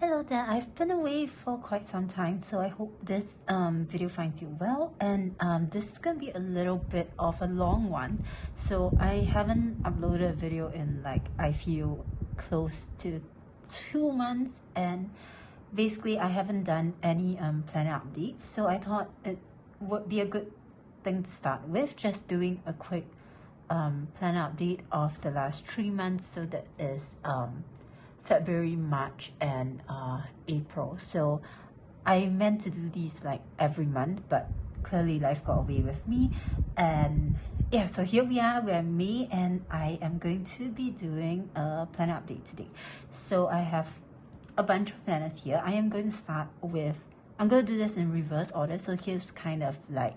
Hello there, I've been away for quite some time, so I hope this video finds you well. And this is gonna be a little bit of a long one, so I haven't uploaded a video in like I feel close to 2 months, and basically I haven't done any planner updates, so I thought it would be a good thing to start with, just doing a quick planner update of the last 3 months. So that is February, March, and April. So I meant to do these like every month, but clearly life got away with me. And yeah, so here we are, we're in May, and I am going to be doing a planner update today. So I have a bunch of planners here. I am going to start with, I'm going to do this in reverse order. So here's kind of like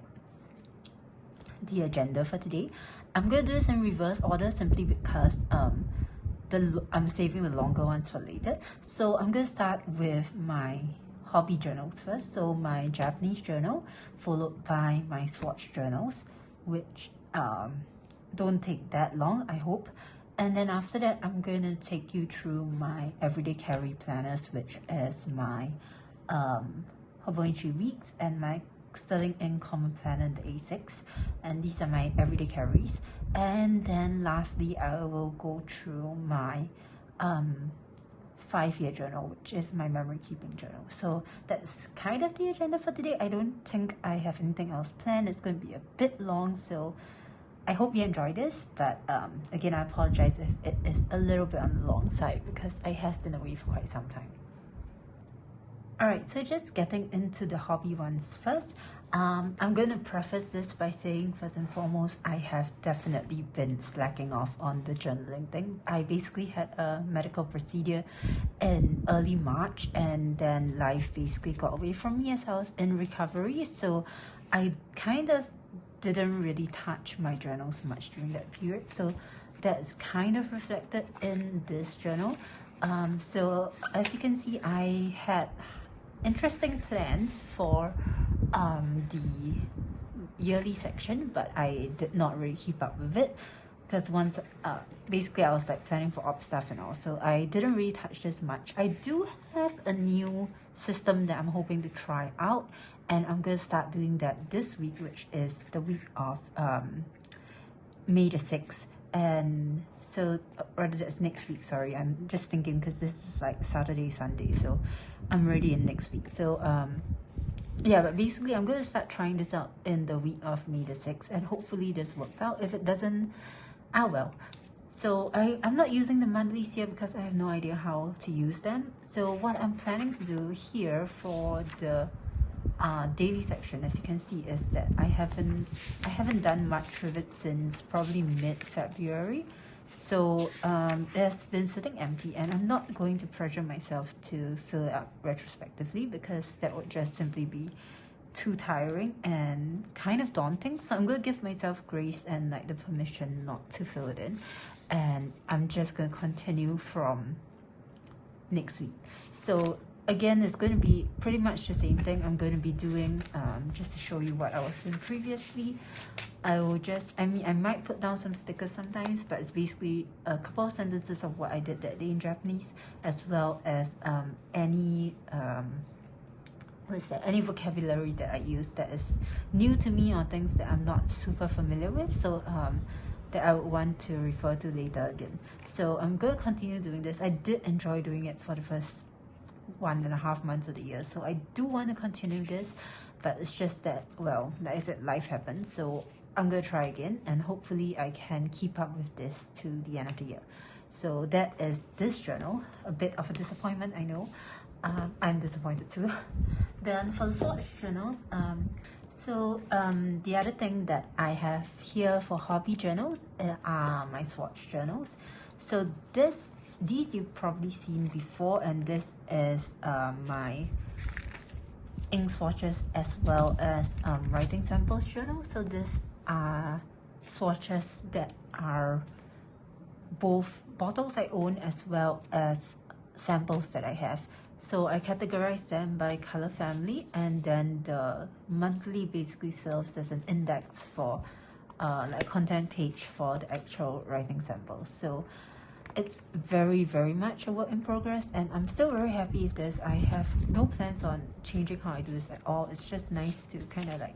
the agenda for today. I'm going to do this in reverse order simply because I'm saving the longer ones for later. So I'm going to start with my hobby journals first. So my Japanese journal, followed by my Swatch journals, which don't take that long, I hope. And then after that, I'm going to take you through my everyday carry planners, which is my Hobonichi Weeks and my Sterling Ink Common Planner, the A6, and these are my everyday carries. And then lastly, I will go through my 5-year journal, which is my memory keeping journal. So that's kind of the agenda for today. I don't think I have anything else planned. It's going to be a bit long, so I hope you enjoy this, but again, I apologize if it is a little bit on the long side because I have been away for quite some time. Alright, so just getting into the hobby ones first. I'm going to preface this by saying, first and foremost, I have definitely been slacking off on the journaling thing. I basically had a medical procedure in early March, and then life basically got away from me as I was in recovery. So I kind of didn't really touch my journals much during that period. So that's kind of reflected in this journal. So as you can see, I had interesting plans for the yearly section, but I did not really keep up with it because once basically I was like planning for op stuff and all, so I didn't really touch this much. I do have a new system that I'm hoping to try out, and I'm going to start doing that this week, which is the week of May the 6th. And so rather that's next week, sorry, I'm just thinking because this is like Saturday, Sunday, so I'm already in next week. So yeah, but basically I'm going to start trying this out in the week of May the 6th, and hopefully this works out. If it doesn't, well. So I'm not using the monthlies here because I have no idea how to use them. So what I'm planning to do here for the daily section, as you can see, is that I haven't done much with it since probably mid-February. So it's been sitting empty, and I'm not going to pressure myself to fill it up retrospectively because that would just simply be too tiring and kind of daunting. So I'm going to give myself grace and like the permission not to fill it in, and I'm just going to continue from next week. So again, it's going to be pretty much the same thing I'm going to be doing, just to show you what I was doing previously. I might put down some stickers sometimes, but it's basically a couple of sentences of what I did that day in Japanese, as well as any vocabulary that I use that is new to me or things that I'm not super familiar with, so that I would want to refer to later again. So I'm going to continue doing this. I did enjoy doing it for the first 1.5 months of the year, so I do want to continue this, but it's just that, well, like I said, life happens, so I'm gonna try again, and hopefully I can keep up with this to the end of the year. So that is this journal. A bit of a disappointment, I know. I'm disappointed too. Then for the Swatch journals, the other thing that I have here for hobby journals are my Swatch journals. So these you've probably seen before, and this is my ink swatches as well as writing samples journal. So these are swatches that are both bottles I own as well as samples that I have. So I categorize them by color family, and then the monthly basically serves as an index for like content page for the actual writing samples. So it's very, very much a work in progress, and I'm still very happy with this. I have no plans on changing how I do this at all. It's just nice to kind of like,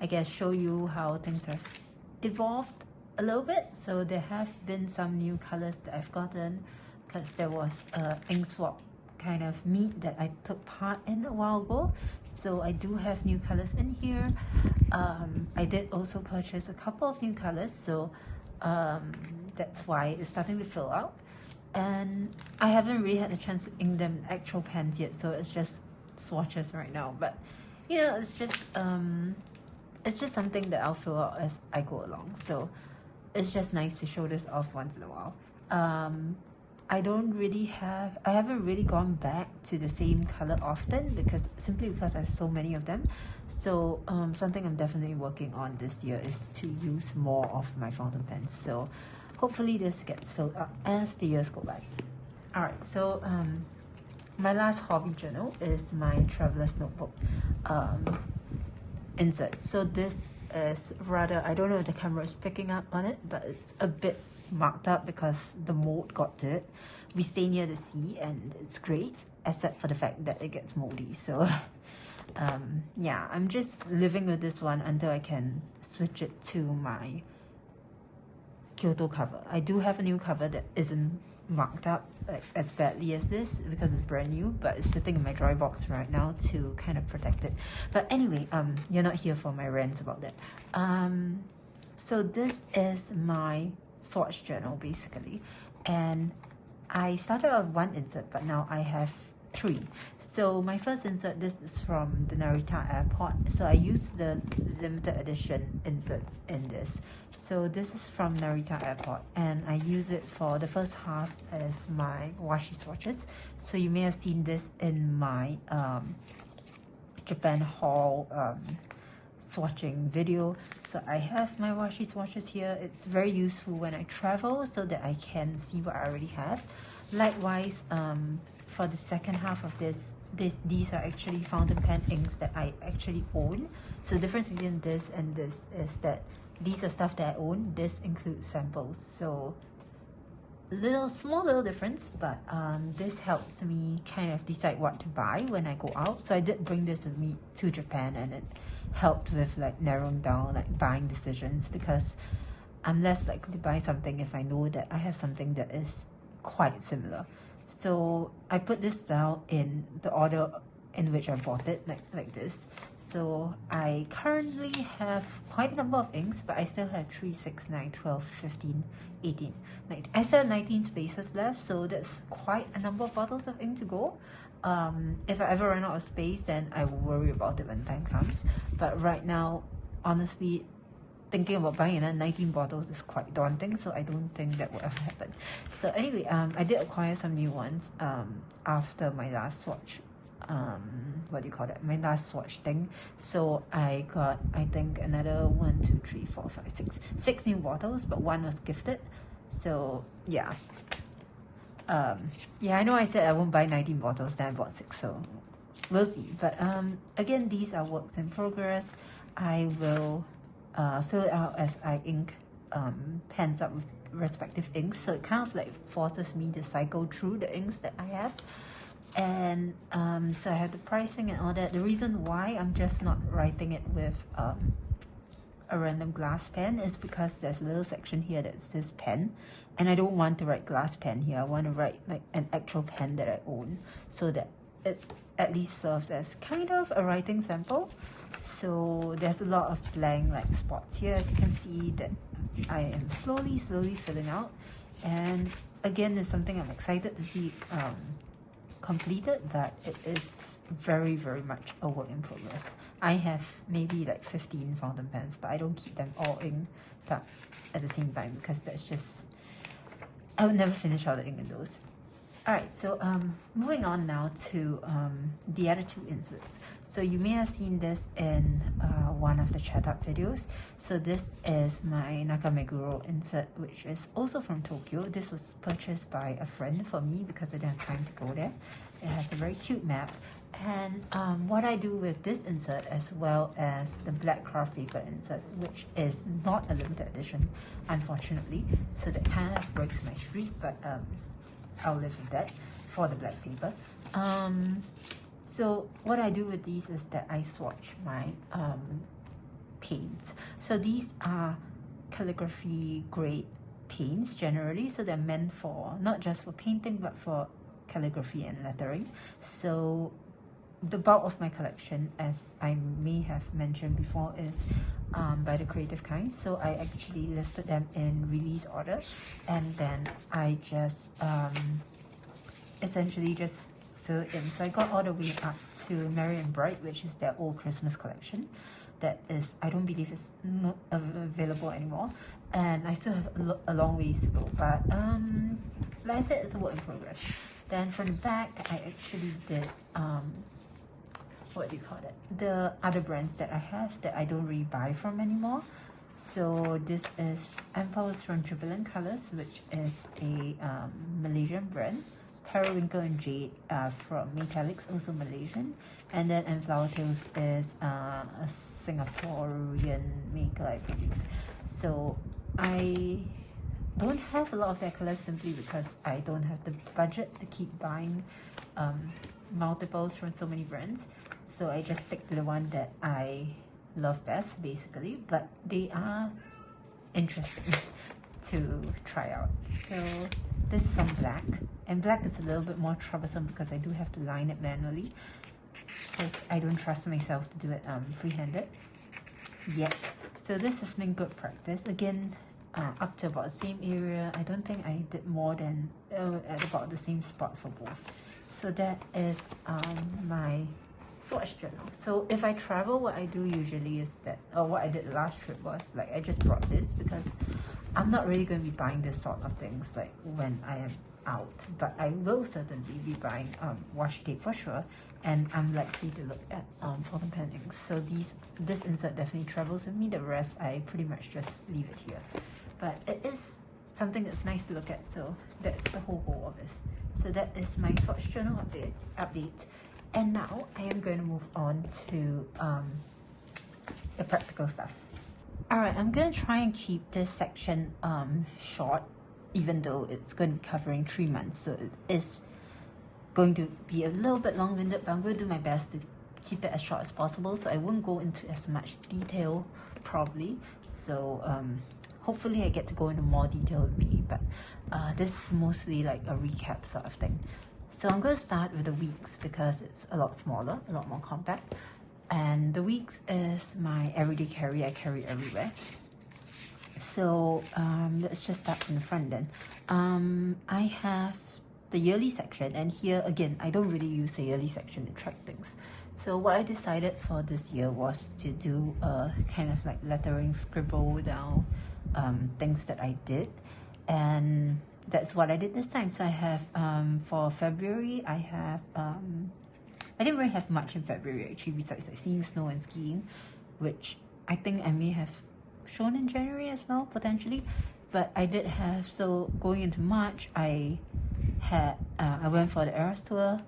I guess, show you how things have evolved a little bit. So there have been some new colors that I've gotten because there was a ink swap kind of meet that I took part in a while ago. So I do have new colors in here. I did also purchase a couple of new colors, so that's why it's starting to fill out. And I haven't really had a chance to ink them in actual pens yet, so it's just swatches right now. But you know, it's just something that I'll fill out as I go along. So it's just nice to show this off once in a while. I haven't really gone back to the same color often because I have so many of them. So something I'm definitely working on this year is to use more of my fountain pens. So hopefully this gets filled up as the years go by. Alright, so my last hobby journal is my traveler's notebook insert. So this is rather, I don't know if the camera is picking up on it, but it's a bit marked up because the mold got to it. We stay near the sea and it's great, except for the fact that it gets moldy. So yeah, I'm just living with this one until I can switch it to my Kyoto cover. I do have a new cover that isn't marked up like as badly as this because it's brand new, but it's sitting in my dry box right now to kind of protect it. But anyway, you're not here for my rants about that. So this is my Swatch journal basically, and I started out with one insert, but now I have 3. So my first insert, this is from the Narita airport. So I used the limited edition inserts in this. So this is from Narita airport, and I use it for the first half as my washi swatches. So you may have seen this in my Japan haul swatching video. So I have my washi swatches here. It's very useful when I travel so that I can see what I already have. Likewise, for the second half of these are actually fountain pen inks that I actually own. So the difference between this and this is that these are stuff that I own. This includes samples. So small little difference, but this helps me kind of decide what to buy when I go out. So I did bring this with me to Japan, and it helped with like narrowing down like buying decisions, because I'm less likely to buy something if I know that I have something that is quite similar. So I put this down in the order in which I bought it, like this. So I currently have quite a number of inks, but I still have 3, 6, 9, 12, 15, 18. I still have 19 spaces left, so that's quite a number of bottles of ink to go. If I ever run out of space, then I will worry about it when time comes. But right now, honestly, thinking about buying another 19 bottles is quite daunting, so I don't think that will ever happen. So anyway, I did acquire some new ones after my last swatch. My last swatch thing. So I got, I think, another 1, 2, 3, 4, 5, 6 new bottles, but one was gifted. So yeah. Yeah, I know I said I won't buy 19 bottles, then I bought 6, so we'll see. But again, these are works in progress. I will fill it out as I ink pens up with respective inks. So it kind of like forces me to cycle through the inks that I have. And so I have the pricing and all that. The reason why I'm just not writing it with a random glass pen is because there's a little section here that says pen, and I don't want to write glass pen here. I want to write like an actual pen that I own, so that it at least serves as kind of a writing sample. So there's a lot of blank like spots here, as you can see, that I am slowly filling out. And again, it's something I'm excited to see completed, but it is very, very much a work in progress. I have maybe like 15 fountain pens, but I don't keep them all inked up at the same time because that's just, I would never finish all the ink in those. Alright, so moving on now to the other 2 inserts. So you may have seen this in one of the chat up videos. So this is my Nakameguro insert, which is also from Tokyo. This was purchased by a friend for me because I didn't have time to go there. It has a very cute map, And what I do with this insert, as well as the black craft paper insert, which is not a limited edition, unfortunately, so that kind of breaks my streak, but I'll live with that for the black paper. So what I do with these is that I swatch my paints. So these are calligraphy grade paints generally, so they're meant for not just for painting but for calligraphy and lettering. So the bulk of my collection, as I may have mentioned before, is by the Creative Kind. So I actually listed them in release order, and then I just essentially just fill it in. So I got all the way up to Merry and Bright, which is their old Christmas collection. That is, I don't believe it's not available anymore, and I still have a long ways to go, but like I said, it's a work in progress. Then from the back, I actually did what do you call it, the other brands that I have that I don't really buy from anymore. So this is Impulse from Jubilant Colors, which is a Malaysian brand. Periwinkle and Jade from Metallics, also Malaysian. And then Flower Tales is a Singaporean maker, I believe. So I don't have a lot of their colors simply because I don't have the budget to keep buying multiples from so many brands. So I just stick to the one that I love best, basically. But they are interesting to try out. So this is on black, and black is a little bit more troublesome because I do have to line it manually, because I don't trust myself to do it free-handed yet. So this has been good practice. Again, up to about the same area. I don't think I did more than at about the same spot for both. So that is my Swatch journal. So if I travel, what I do usually is that, or what I did the last trip was, like, I just brought this because I'm not really going to be buying this sort of things like when I am out, but I will certainly be buying washi tape for sure, and I'm likely to look at fountain pennings. So this insert definitely travels with me. The rest I pretty much just leave it here, but it is something that's nice to look at. So that's the whole goal of this. So that is my Swatch journal update. And now I am going to move on to the practical stuff. Alright, I'm going to try and keep this section short, even though it's going to be covering 3 months. So it is going to be a little bit long-winded, but I'm going to do my best to keep it as short as possible. So I won't go into as much detail, probably. So hopefully I get to go into more detail with me, but this is mostly like a recap sort of thing. So I'm going to start with the weeks because it's a lot smaller, a lot more compact. And the weeks is my everyday carry. I carry everywhere. So let's just start from the front then. I have the yearly section, and here again, I don't really use the yearly section to track things. So what I decided for this year was to do a kind of like lettering, scribble down things that I did, and that's what I did this time. So I have for February, I have I didn't really have much in February actually, besides like seeing snow and skiing, which I think I may have shown in January as well, potentially. But I did have, so going into March, I went for the Eras Tour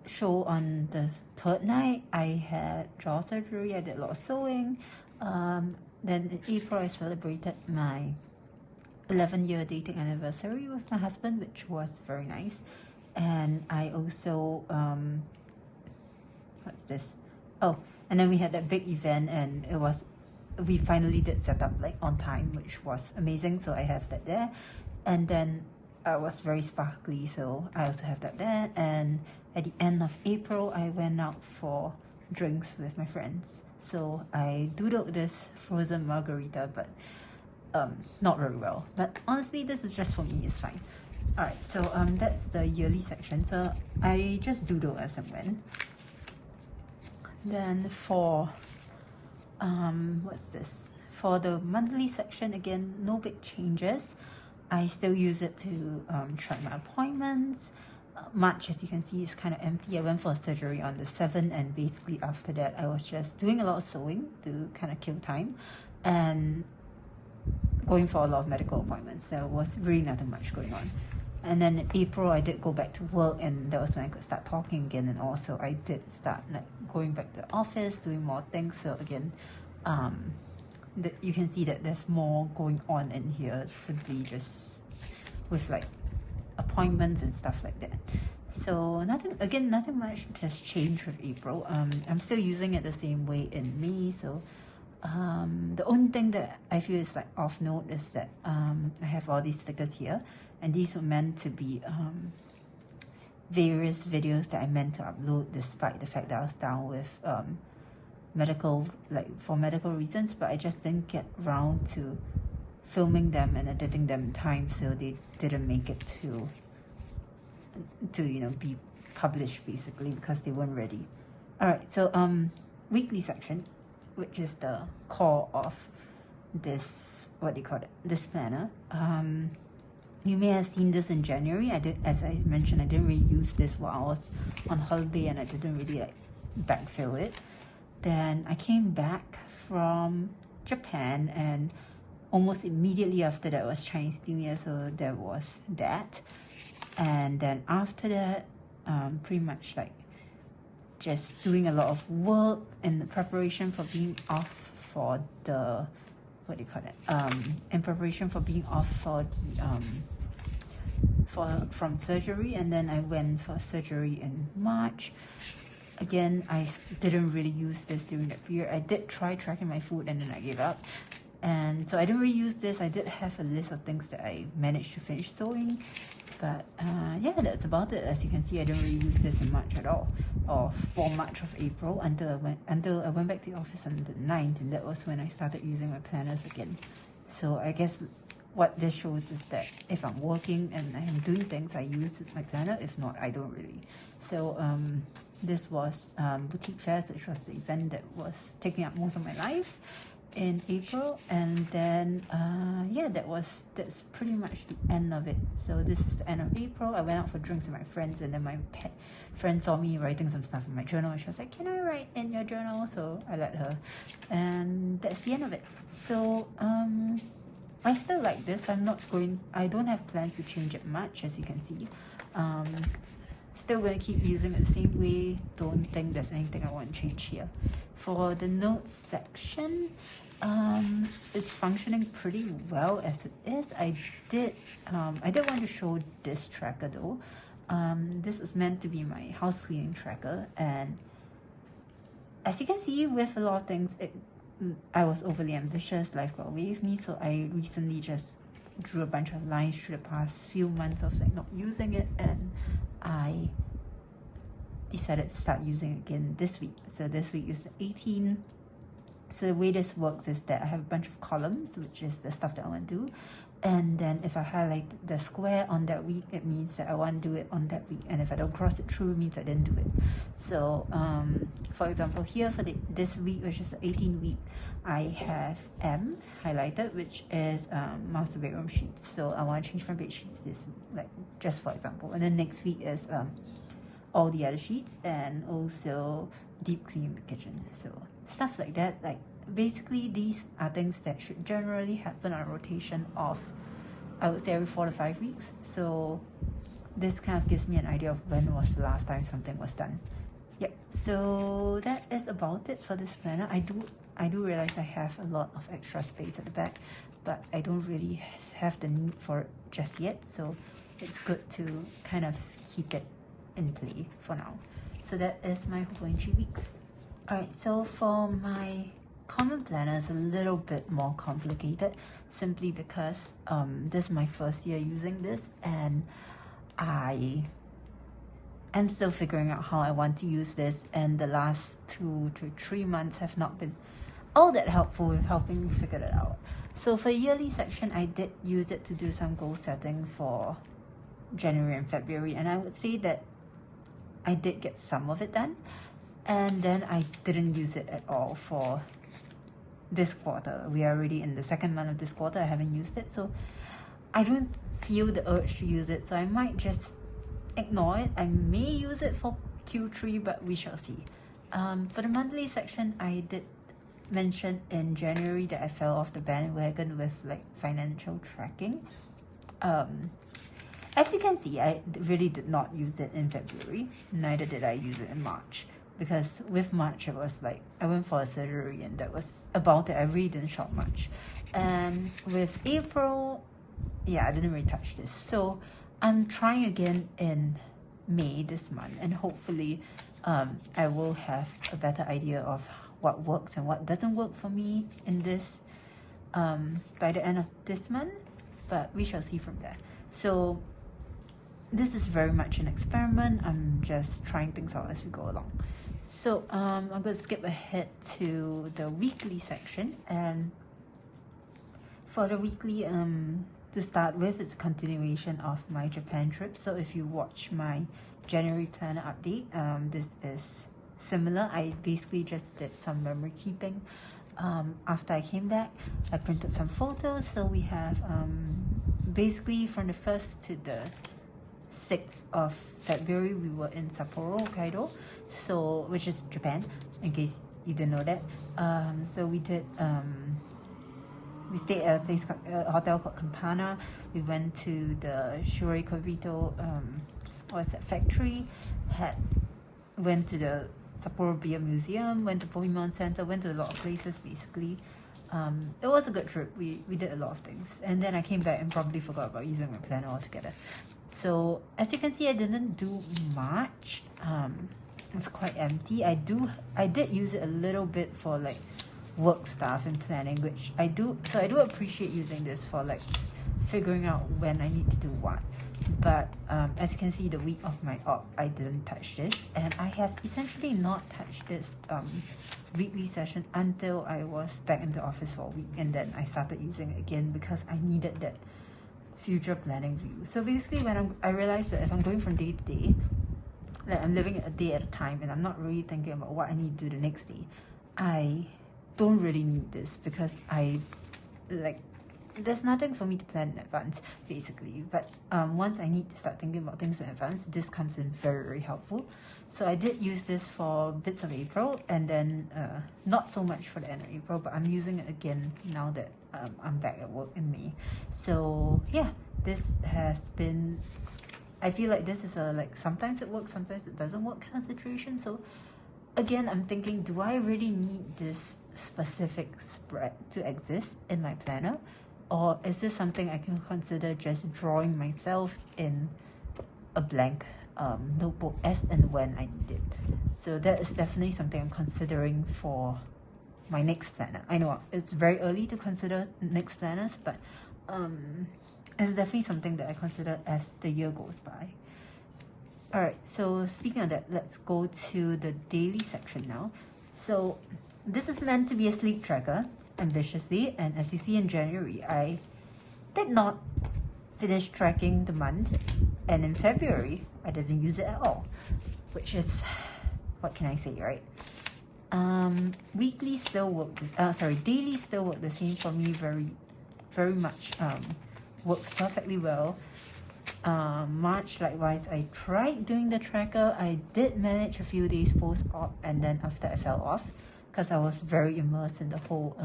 show on the 3rd night. I had jaw surgery, I did a lot of sewing. Then in April, I celebrated my 11-year dating anniversary with my husband, which was very nice. And I also what's this? Oh, and then we had that big event, and we finally did set up like on time, which was amazing. So I have that there. And then I was very sparkly, so I also have that there. And at the end of April, I went out for drinks with my friends. So I doodled this frozen margarita, but not very well. But honestly, this is just for me, it's fine. Alright, so that's the yearly section. So I just doodle as I went. Then for what's this? For the monthly section, again, no big changes. I still use it to track my appointments. March, as you can see, is kind of empty. I went for surgery on the 7th, and basically after that, I was just doing a lot of sewing to kind of kill time, and going for a lot of medical appointments. There was really nothing much going on. And then in April, I did go back to work, and that was when I could start talking again. And also, I did start like going back to the office, doing more things. So again, you can see that there's more going on in here, simply just with like appointments and stuff like that. So nothing much has changed with April. I'm still using it the same way in May. So the only thing that I feel is like off note is that I have all these stickers here, and these were meant to be various videos that I meant to upload, despite the fact that I was down with for medical reasons, but I just didn't get around to filming them and editing them in time, so they didn't make it to be published, basically, because they weren't ready. All right, so weekly section, which is the core of this, this planner. You may have seen this in January. As I mentioned, I didn't really use this while I was on holiday, and I didn't really like backfill it. Then I came back from Japan, and almost immediately after that was Chinese New Year, so there was that. And then after that, pretty much like just doing a lot of work in preparation for being off for the in preparation for being off for the from surgery. And then I went for surgery in March. Again, I didn't really use this during that period. I did try tracking my food, and then I gave up. And so I didn't really use this. I did have a list of things that I managed to finish sewing. But yeah, that's about it. As you can see, I didn't really use this in March at all, or for much of April, until I went back to the office on the 9th, and that was when I started using my planners again. So I guess what this shows is that if I'm working and I am doing things, I use my planner. If not, I don't really. So this was Boutique Fairs, which was the event that was taking up most of my life in April. And then yeah, that's pretty much the end of it. So this is the end of April. I went out for drinks with my friends, and then my friend saw me writing some stuff in my journal, and she was like, "Can I write in your journal?" So I let her, and that's the end of it. So I still like this. I don't have plans to change it much, as you can see. Still going to keep using it the same way. Don't think there's anything I want to change here. For the notes section, it's functioning pretty well as it is. I did want to show this tracker though. This was meant to be my house cleaning tracker, and as you can see, with a lot of things, I was overly ambitious. Life got away with me, so I recently just drew a bunch of lines through the past few months of like not using it, and I decided to start using it again this week. So this week is the 18th. So the way this works is that I have a bunch of columns, which is the stuff that I want to do, and then if I highlight the square on that week, it means that I want to do it on that week, and if I don't cross it through, it means I didn't do it. So for example, here for this week, which is the 18th week, I have M highlighted, which is master bedroom sheets. So I want to change my bed sheets this week, like just for example. And then next week is all the other sheets, and also deep cleaning the kitchen. So stuff like that. Like basically, these are things that should generally happen on a rotation of, I would say, every 4 to 5 weeks. So this kind of gives me an idea of when was the last time something was done. Yep. So that is about it for this planner. I do realize I have a lot of extra space at the back, but I don't really have the need for it just yet. So it's good to kind of keep it in play for now. So that is my Hobonichi Weeks. Alright, so for my common planner, is a little bit more complicated, simply because this is my first year using this, and I am still figuring out how I want to use this, and the last 2 to 3 months have not been all that helpful with helping me figure it out. So for the yearly section, I did use it to do some goal setting for January and February, and I would say that I did get some of it done, and then I didn't use it at all for this quarter. We are already in the second month of this quarter. I haven't used it, so I don't feel the urge to use it, so I might just ignore it. I may use it for Q3, but we shall see. For the monthly section, I did mention in January that I fell off the bandwagon with like financial tracking, As you can see, I really did not use it in February, neither did I use it in March, because with March it was like I went for a surgery and that was about it. I really didn't shop much. And with April, yeah, I didn't really touch this. So I'm trying again in May this month, and hopefully I will have a better idea of what works and what doesn't work for me in this by the end of this month, but we shall see from there. So this is very much an experiment. I'm just trying things out as we go along. So I'm going to skip ahead to the weekly section, and for the weekly, to start with, it's a continuation of my Japan trip. So if you watch my January planner update, this is similar. I basically just did some memory keeping. After I came back, I printed some photos. So we have basically from the 1st to the 6th of February, we were in Sapporo, Hokkaido, so which is Japan, in case you didn't know that. So we did we stayed at a hotel called Campana. We went to the Shurei Kobito what's that factory, went to the Sapporo Beer Museum, went to Pokemon Center, went to a lot of places basically. It was a good trip. We did a lot of things, and then I came back and probably forgot about using my planner altogether. So as you can see, I didn't do much. It's quite empty. I did use it a little bit for like work stuff and planning, which I do. So I do appreciate using this for like figuring out when I need to do what. But as you can see, the week of my op, I didn't touch this, and I have essentially not touched this weekly session until I was back in the office for a week, and then I started using it again because I needed that future planning view. So basically, when I realized that if I'm going from day to day, like I'm living a day at a time, and I'm not really thinking about what I need to do the next day, I don't really need this because there's nothing for me to plan in advance basically. But once I need to start thinking about things in advance, this comes in very, very helpful. So I did use this for bits of April, and then not so much for the end of April, but I'm using it again now that I'm back at work in May. So yeah, this has been, I feel like this is a like sometimes it works, sometimes it doesn't work kind of situation. So again, I'm thinking, do I really need this specific spread to exist in my planner? Or is this something I can consider just drawing myself in a blank notebook as and when I need it? So that is definitely something I'm considering for my next planner. I know it's very early to consider next planners, but it's definitely something that I consider as the year goes by. Alright, so speaking of that, let's go to the daily section now. So this is meant to be a sleep tracker, ambitiously, and as you see in January, I did not finish tracking the month, and in February I didn't use it at all, which is, what can I say, right? Weekly still work daily still work the same for me, very much works perfectly well. March, likewise, I tried doing the tracker. I did manage a few days post-op, and then after I fell off because I was very immersed in the whole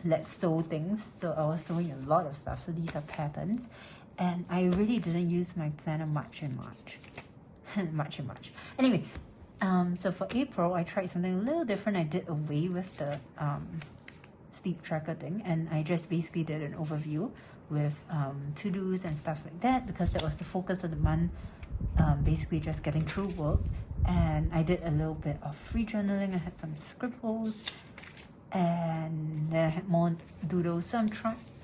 let's sew things. So I was sewing a lot of stuff. So these are patterns, and I really didn't use my planner much in March. March. Anyway, so for April, I tried something a little different. I did away with the sleep tracker thing, and I just basically did an overview with to-dos and stuff like that, because that was the focus of the month, basically just getting through work. And I did a little bit of free journaling. I had some scribbles, and then I had more doodles. So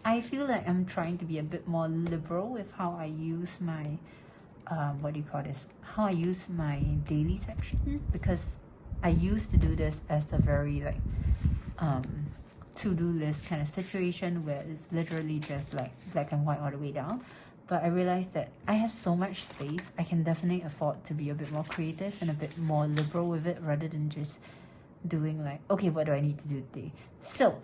I feel like I'm trying to be a bit more liberal with how I use my how I use my daily section, because I used to do this as a very like to-do list kind of situation where it's literally just like black and white all the way down. But I realized that I have so much space, I can definitely afford to be a bit more creative and a bit more liberal with it, rather than just doing like, okay, what do I need to do today? So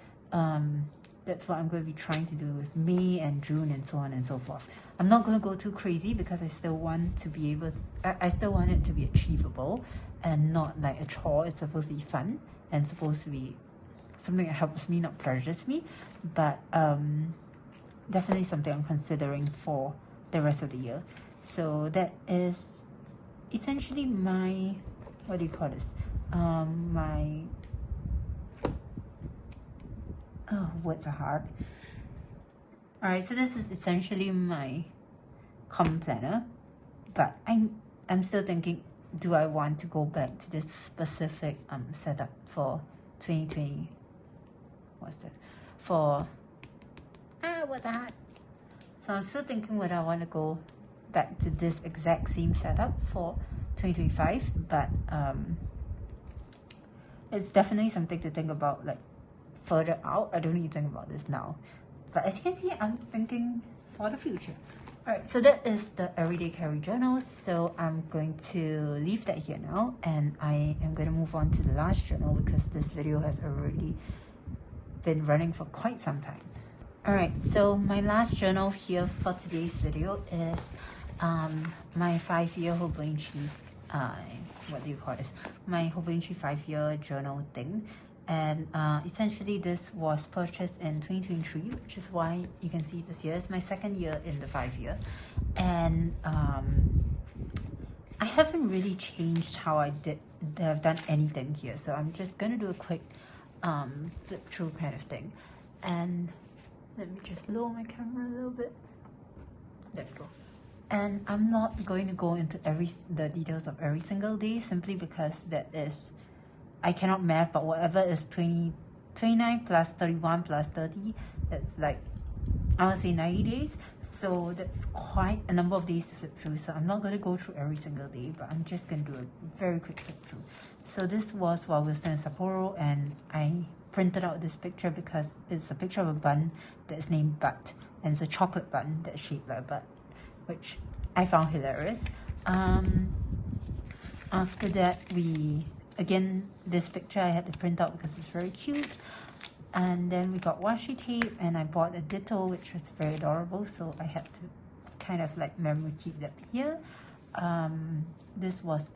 that's what I'm going to be trying to do with May and June and so on and so forth. I'm not going to go too crazy because I still want to be able to, I still want it to be achievable and not like a chore. It's supposed to be fun and supposed to be something that helps me, not pleasures me. But definitely something I'm considering for the rest of the year. So that is essentially my, what do you call this? My, oh, words are hard. Alright, so this is essentially my common planner, but I'm still thinking, do I want to go back to this specific setup for 2020? What's that? For what's hard? So I'm still thinking whether I want to go back to this exact same setup for 2025, but it's definitely something to think about, like further out. I don't need to think about this now, but as you can see, I'm thinking for the future. Alright, so that is the everyday carry journal. So I'm going to leave that here now, and I am going to move on to the last journal because this video has already been running for quite some time. Alright, so my last journal here for today's video is my 5-year Hobonichi, what do you call this? My Hobonichi 5-year journal thing. And essentially this was purchased in 2023, which is why you can see this year is my 2nd year in the 5-year. And I haven't really changed how I've done anything here, so I'm just gonna do a quick flip through kind of thing. And let me just lower my camera a little bit. There we go. And I'm not going to go into the details of every single day, simply because that is, I cannot math, but whatever is 29 plus 31 plus 30, that's like, I would say 90 days. So that's quite a number of days to flip through. So I'm not going to go through every single day, but I'm just going to do a very quick flip through. So this was while we were still in Sapporo, and I printed out this picture because it's a picture of a bun that is named Butt, and it's a chocolate bun that's shaped like a butt, which I found hilarious. After that, again, this picture I had to print out because it's very cute. And then we got washi tape, and I bought a ditto, which was very adorable, so I had to kind of like memory keep that here. This was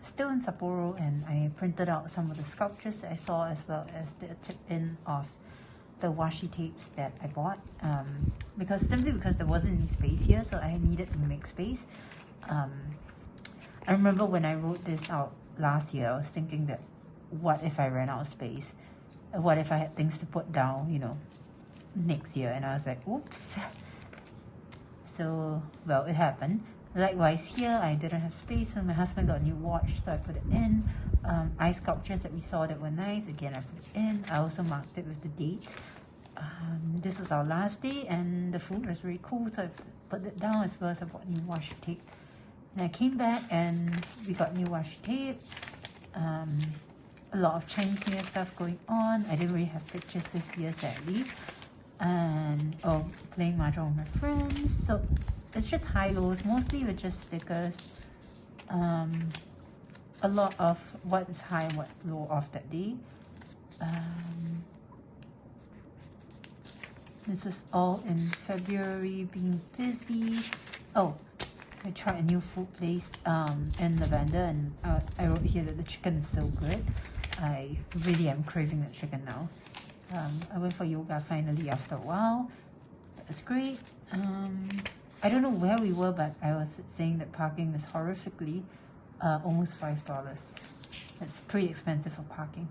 still in Sapporo, and I printed out some of the sculptures that I saw, as well as the tip-in of the washi tapes that I bought, simply because there wasn't any space here, so I needed to make space. I remember when I wrote this out last year, I was thinking that what if I ran out of space? What if I had things to put down, you know, next year? And I was like, oops. So, well, it happened. Likewise here, I didn't have space, so my husband got a new watch, so I put it in. Ice sculptures that we saw that were nice, again, I put it in. I also marked it with the date. This was our last day, and the food was really cool, so I put it down, as well as I bought new washi tape. And I came back, and we got new washi tape. A lot of Chinese New Year stuff going on. I didn't really have pictures this year, sadly. And playing mahjong with my friends. So it's just high-lows, mostly with just stickers. A lot of what is high and what's low off that day. This is all in February, being busy. Oh, I tried a new food place in Lavender, and I wrote here that the chicken is so good. I really am craving that chicken now. I went for yoga finally after a while. That's great. I don't know where we were, but I was saying that parking is horrifically almost $5. That's pretty expensive for parking.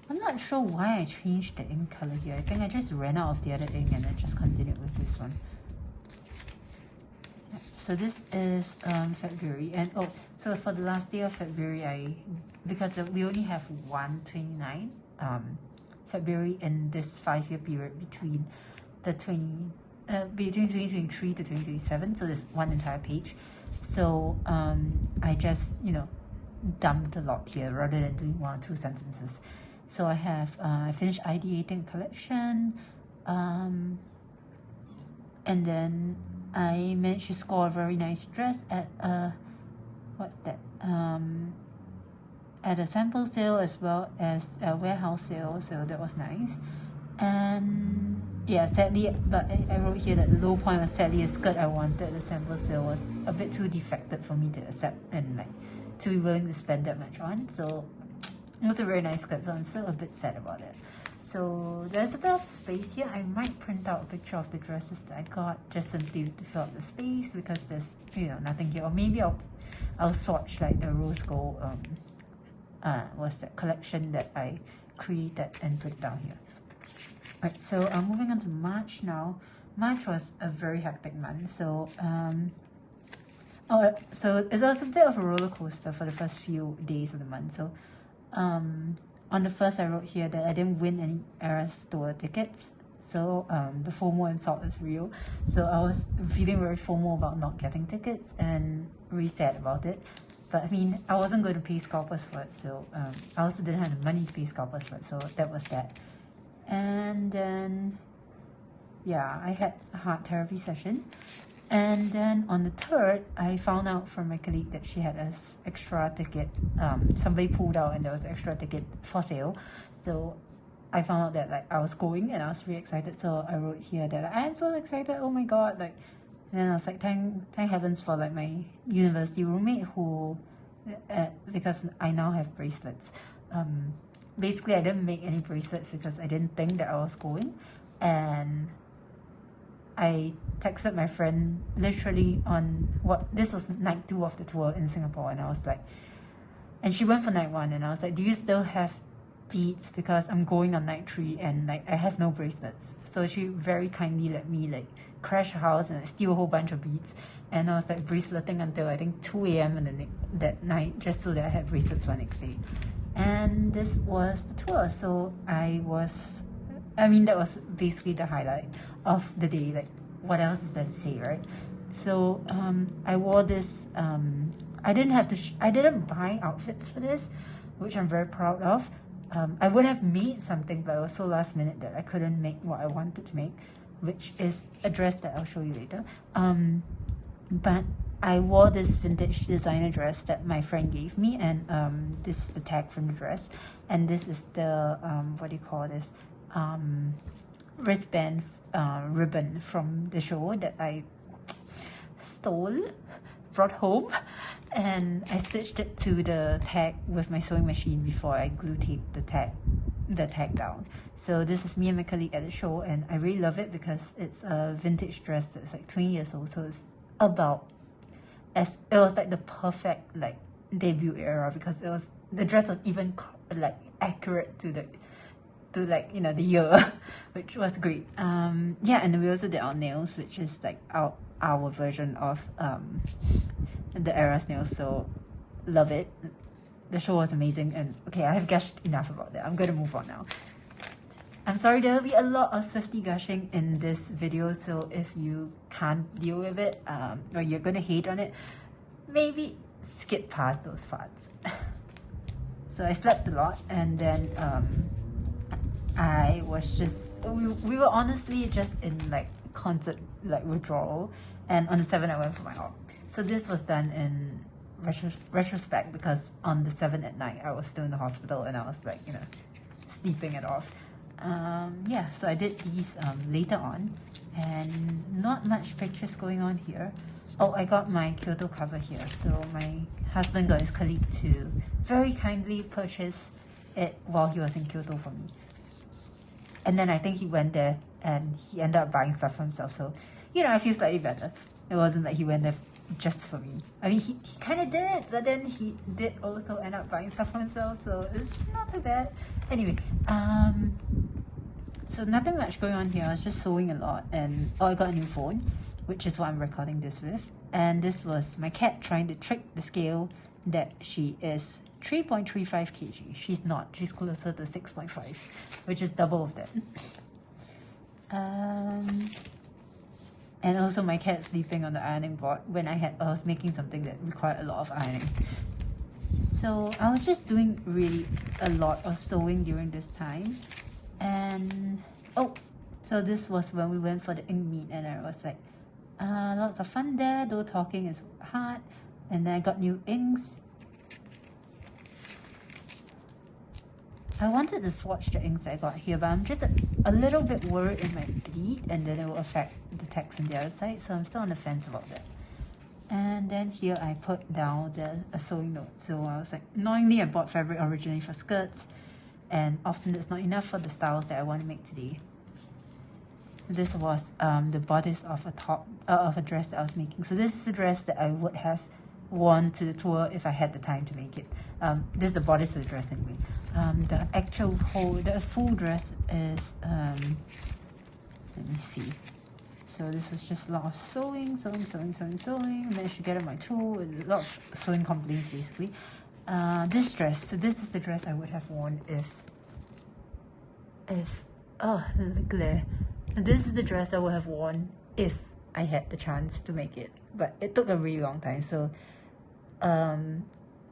I'm not sure why I changed the ink color here. I think I just ran out of the other ink and then just continued with this one. So this is February, and so for the last day of February, because we only have 129 February in this 5-year period between 2023 to 2027, so there's one entire page. So I just, you know, dumped a lot here rather than doing 1 or 2 sentences. So I have I finished ideating a collection, and then I managed to score a very nice dress at at a sample sale, as well as a warehouse sale, so that was nice. And yeah, sadly, but I wrote here that the low point was sadly a skirt I wanted at the sample sale was a bit too defected for me to accept and like to be willing to spend that much on. So it was a very nice skirt, so I'm still a bit sad about it. So there's a bit of space here. I might print out a picture of the dresses that I got just simply to fill up the space because there's, you know, nothing here. Or maybe I'll swatch like the rose gold what's that collection that I created and put down here. Right, so I'm moving on to March now. March was a very hectic month, so so it was a bit of a roller coaster for the first few days of the month. So on the first, I wrote here that I didn't win any Eras tour tickets, so the FOMO insult is real. So I was feeling very FOMO about not getting tickets and really sad about it. But I mean, I wasn't going to pay scalpers for it, so I also didn't have the money to pay scalpers for it, so that was that. And then, yeah, I had a heart therapy session. And then on the 3rd, I found out from my colleague that she had an extra ticket. Somebody pulled out and there was an extra ticket for sale. So I found out that like I was going and I was really excited. So I wrote here that I am so excited, oh my god, like. And then I was like, thank heavens for like my university roommate who, because I now have bracelets. Basically, I didn't make any bracelets because I didn't think that I was going. And I texted my friend literally on this was night 2 of the tour in Singapore, and I was like, and she went for night 1, and I was like, do you still have beads, because I'm going on night 3 and like I have no bracelets. So she very kindly let me like crash her house and steal a whole bunch of beads, and I was like braceleting until I think 2 a.m. that night just so that I had bracelets for the next day. And this was the tour. So that was basically the highlight of the day. Like, what else is there to say, right? So I wore this. I didn't buy outfits for this, which I'm very proud of. I would have made something, but it was so last minute that I couldn't make what I wanted to make, which is a dress that I'll show you later. But I wore this vintage designer dress that my friend gave me, and this is the tag from the dress, and this is the what do you call this, wristband ribbon from the show that I brought home, and I stitched it to the tag with my sewing machine before I glue taped the tag down. So this is me and my colleague at the show, and I really love it because it's a vintage dress that's like 20 years old, so it's it was like the perfect like debut era, because the dress was even like accurate to like, you know, the year, which was great. Yeah, and we also did our nails, which is like our version of the Eras nails, so love it. The show was amazing, and okay, I have gushed enough about that. I'm going to move on now. I'm sorry, there will be a lot of Swiftie gushing in this video, so if you can't deal with it, or you're going to hate on it, maybe skip past those parts. So I slept a lot, and then I was just, we were honestly just in like concert like withdrawal, and on the 7th I went for my op. So this was done in retrospect, because on the 7th at night I was still in the hospital and I was like, you know, sleeping it off. Yeah, so I did these later on, and not much pictures going on here. Oh, I got my Kyoto cover here. So my husband got his colleague to very kindly purchase it while he was in Kyoto for me. And then I think he went there and he ended up buying stuff for himself. So, you know, I feel slightly better. It wasn't like he went there just for me. I mean, he kind of did, but then he did also end up buying stuff for himself, so it's not too bad. Anyway, so nothing much going on here. I was just sewing a lot, and I got a new phone, which is what I'm recording this with. And this was my cat trying to trick the scale that she is 3.35 kg. She's not. She's closer to 6.5, which is double of that. And also my cat sleeping on the ironing board when I was making something that required a lot of ironing. So I was just doing really a lot of sewing during this time. And so this was when we went for the ink meet, and I was like, lots of fun there, though talking is hard. And then I got new inks. I wanted to swatch the inks that I got here, but I'm just a little bit worried it might bleed and then it will affect the text on the other side, so I'm still on the fence about that. And then here I put down a sewing note. So I was like, knowingly I bought fabric originally for skirts, and often it's not enough for the styles that I want to make today. This was the bodice of a top of a dress that I was making. So this is the dress that I would have worn to the tour if I had the time to make it. This is the bodice of the dress anyway. The actual the full dress is let me see. So this was just a lot of sewing. Managed to get on my tool, a lot of sewing complaints basically. This dress, so this is the dress I would have worn if oh, there's a glare. This is the dress I would have worn if I had the chance to make it, but it took a really long time. So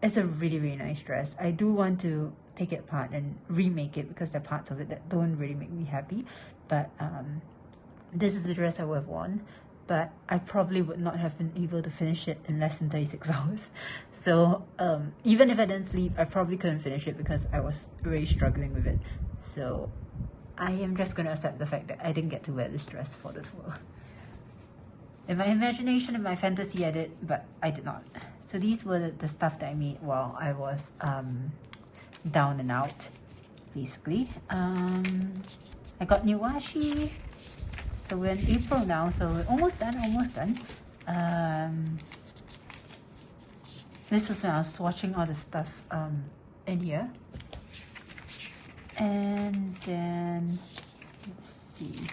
it's a really, really nice dress. I do want to take it apart and remake it because there are parts of it that don't really make me happy, but this is the dress I would have worn, but I probably would not have been able to finish it in less than 36 hours. So even if I didn't sleep, I probably couldn't finish it because I was really struggling with it. So I am just going to accept the fact that I didn't get to wear this dress for the tour. In my imagination, in my fantasy, I did, but I did not. So these were the stuff that I made while I was down and out, basically. I got new washi. So we're in April now, so we're almost done. This was when I was swatching all the stuff in here. And then, let's see.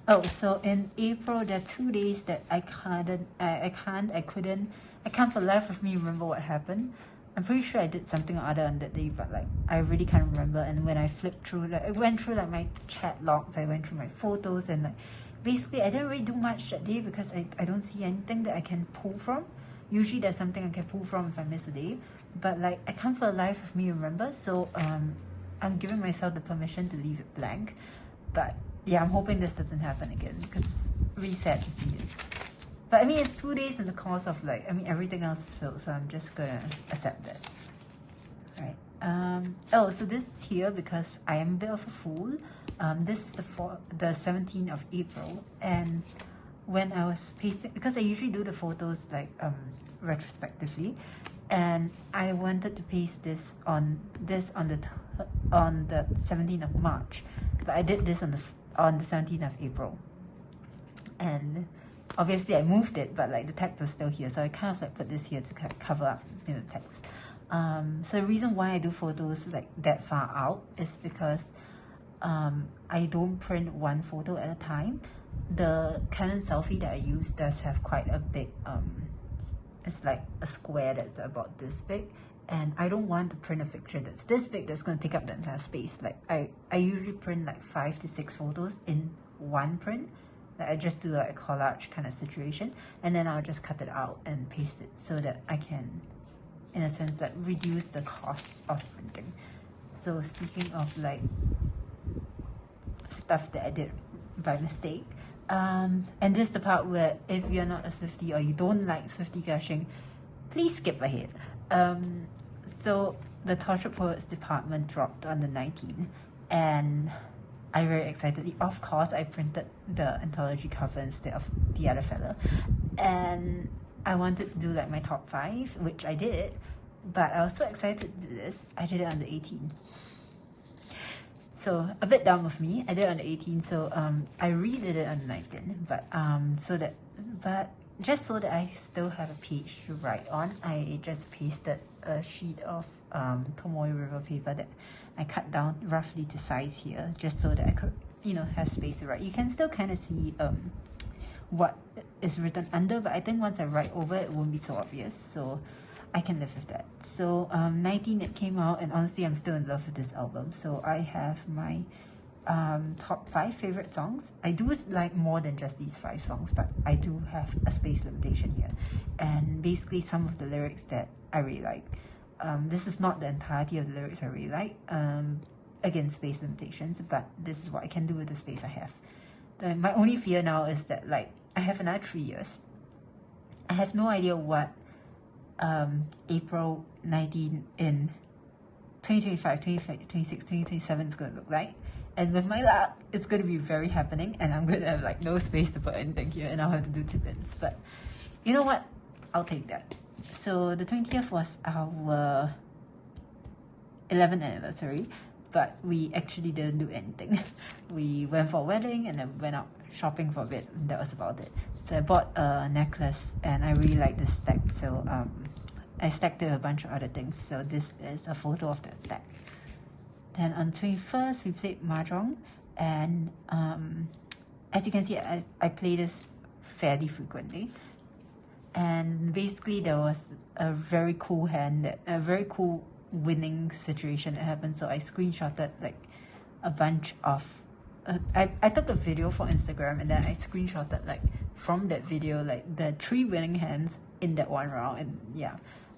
Oh, so in April, there are 2 days that I can't for the life of me remember what happened. I'm pretty sure I did something or other on that day, but like, I really can't remember. And when I flipped through, like, I went through like my chat logs, I went through my photos, and like, basically I didn't really do much that day because I don't see anything that I can pull from. Usually there's something I can pull from if I miss a day, but like, I can't for the life of me remember. So I'm giving myself the permission to leave it blank. But yeah, I'm hoping this doesn't happen again because it's really sad to see it. But I mean, it's 2 days in the course of like, I mean, everything else is filled, so I'm just gonna accept that. Right. Oh, so this is here because I am a bit of a fool. This is the 17th of April, and when I was pasting, because I usually do the photos like retrospectively, and I wanted to paste this on the 17th of March, but I did this on the 17th of April, and obviously I moved it, but like the text was still here, so I kind of like put this here to kind of cover up the text. So the reason why I do photos like that far out is because I don't print one photo at a time. The Canon selfie that I use does have quite a big it's like a square that's about this big, and I don't want to print a picture that's this big that's going to take up the entire space. Like I usually print like 5 to 6 photos in one print. Like I just do like a collage kind of situation, and then I'll just cut it out and paste it so that I can, in a sense, like reduce the cost of printing. So speaking of like stuff that I did by mistake, and this is the part where if you're not a Swiftie or you don't like Swiftie gushing, please skip ahead. So the Tortured Poets department dropped on the 19th, and I very excitedly, of course, I printed the anthology cover instead of the other fella, and I wanted to do like my top 5, which I did, but I was so excited to do this, I did it on the 18th. So a bit dumb of me, I did it on the 18th, so I redid it on the 19th, but just so that I still have a page to write on, I just pasted a sheet of Tomoe River paper that I cut down roughly to size here, just so that I could, have space to write. You can still kind of see what is written under, but I think once I write over it won't be so obvious, so I can live with that. So 19 it came out, and honestly I'm still in love with this album. So I have my top 5 favorite songs. I do like more than just these 5 songs, but I do have a space limitation here, and basically some of the lyrics that I really like. This is not the entirety of the lyrics I really like, again, space limitations, but this is what I can do with the space I have. My only fear now is that like I have another 3 years. I have no idea what April 19 in 2025, 2026, 2027 is going to look like. And with my luck, it's going to be very happening, and I'm going to have like no space to put anything here, and I'll have to do tidbits. But you know what? I'll take that. So the 20th was our 11th anniversary, but we actually didn't do anything. We went for a wedding and then went out shopping for a bit, and that was about it. So I bought a necklace and I really like this stack, so I stacked it with a bunch of other things. So this is a photo of that stack. Then on 21st we played mahjong, and as you can see, I play this fairly frequently. And basically there was a very cool hand, a very cool winning situation that happened. So I screenshotted like a bunch of I took a video for Instagram, and then I screenshotted like from that video like the 3 winning hands in that one round, and yeah,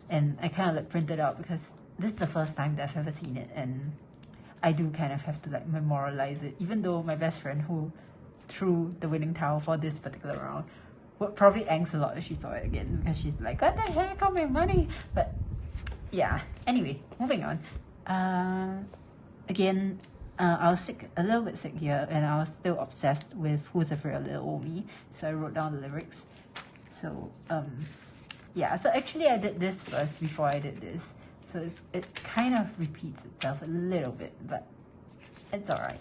and I kind of like printed out because this is the first time that I've ever seen it, and I do kind of have to like memorialize it, even though my best friend who threw the winning towel for this particular round would probably angst a lot if she saw it again, because she's like, what the heck, got my money? But yeah, anyway, moving on. Again, I was a little bit sick here, and I was still obsessed with Who's Afraid of Little Old Me, so I wrote down the lyrics. So yeah, so actually I did this first before I did this, so it kind of repeats itself a little bit, but it's alright.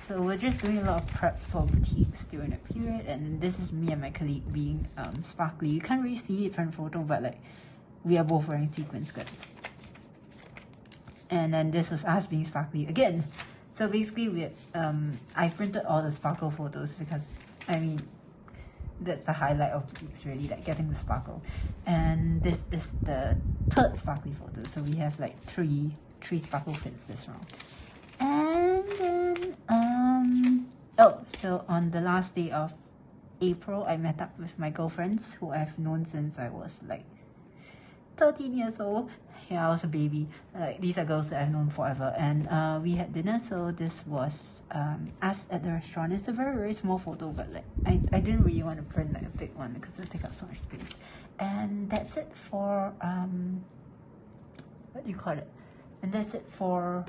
So we're just doing a lot of prep for boutiques during the period, and this is me and my colleague being sparkly. You can't really see it from the photo, but like we are both wearing sequin skirts. And then this was us being sparkly again. So basically I printed all the sparkle photos because I mean that's the highlight of boutiques, really, like getting the sparkle. And this is the 3rd sparkly photo, so we have like three sparkle fits this round. And then so on the last day of April, I met up with my girlfriends who I've known since I was like 13 years old. Yeah, I was a baby. Like, these are girls that I've known forever, and we had dinner. So this was us at the restaurant. It's a very, very small photo, but like I didn't really want to print like a big one because it would take up so much space. And that's it for what do you call it? And that's it for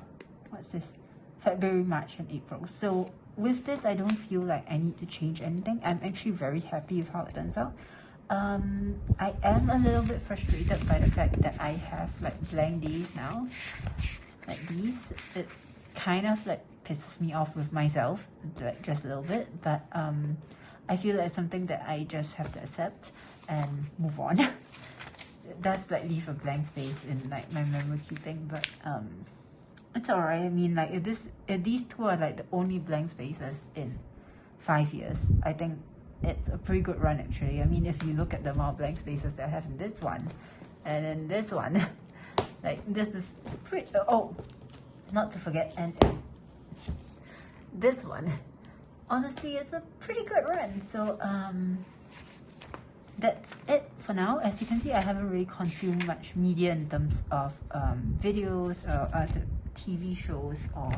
what's this? February, March, and April. So with this, I don't feel like I need to change anything. I'm actually very happy with how it turns out. I am a little bit frustrated by the fact that I have like blank days now, like these. It kind of like pisses me off with myself, like just a little bit, but I feel like it's something that I just have to accept and move on. It does like leave a blank space in like my memory keeping, but it's alright. I mean, like if these two are like the only blank spaces in 5 years, I think it's a pretty good run actually. I mean, if you look at the amount of blank spaces that I have in this one and then this one, like this is pretty, oh, not to forget, and this one, honestly, it's a pretty good run. So that's it for now. As you can see, I haven't really consumed much media in terms of videos or TV shows or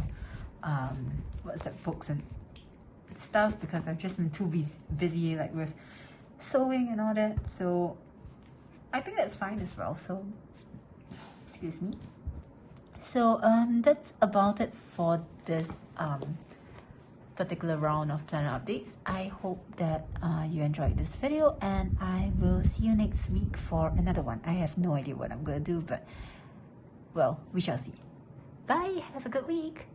what's that, books and stuff, because I've just been too busy like with sewing and all that. So I think that's fine as well. So excuse me. So that's about it for this particular round of planner updates. I hope that you enjoyed this video, and I will see you next week for another one. I have no idea what I'm gonna do, but well, we shall see. Bye, have a good week.